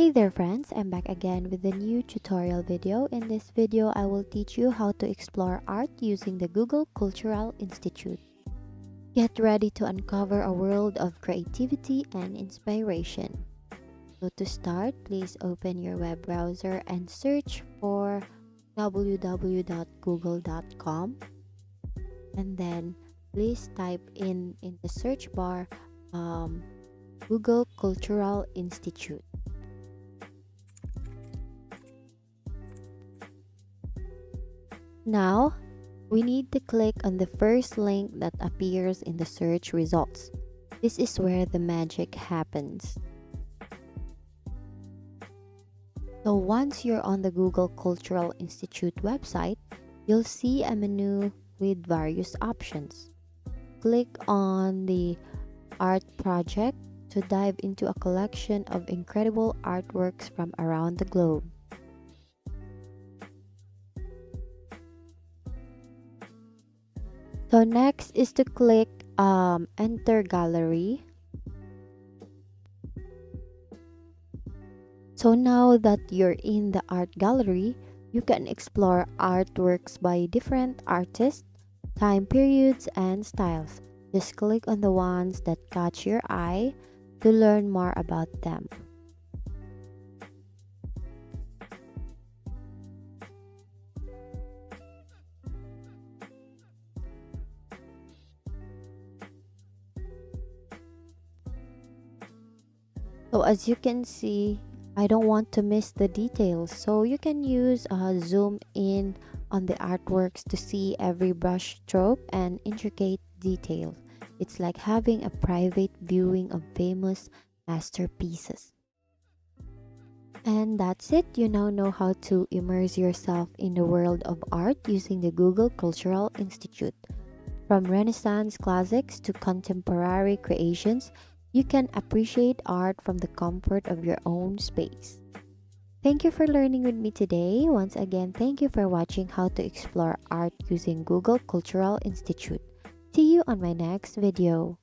Hey there friends, I'm back again with a new tutorial video. In this video, I will teach you how to explore art using the Google Cultural Institute. Get ready to uncover a world of creativity and inspiration. So to start, please open your web browser and search for www.google.com, and then please type in the search bar Google Cultural Institute. Now, we need to click on the first link that appears in the search results. This is where the magic happens. So once you're on the Google Cultural Institute website, you'll see a menu with various options. Click on the Art Project to dive into a collection of incredible artworks from around the globe. So next is to click Enter Gallery. So now that you're in the art gallery, you can explore artworks by different artists, time periods, and styles. Just click on the ones that catch your eye to learn more about them. So as you can see, I don't want to miss the details. So you can use zoom in on the artworks to see every brush stroke and intricate detail. It's like having a private viewing of famous masterpieces. And that's it. You now know how to immerse yourself in the world of art using the Google Cultural Institute. From Renaissance classics to contemporary creations, you can appreciate art from the comfort of your own space. Thank you for learning with me today. Once again, thank you for watching how to explore art using Google Cultural Institute. See you on my next video.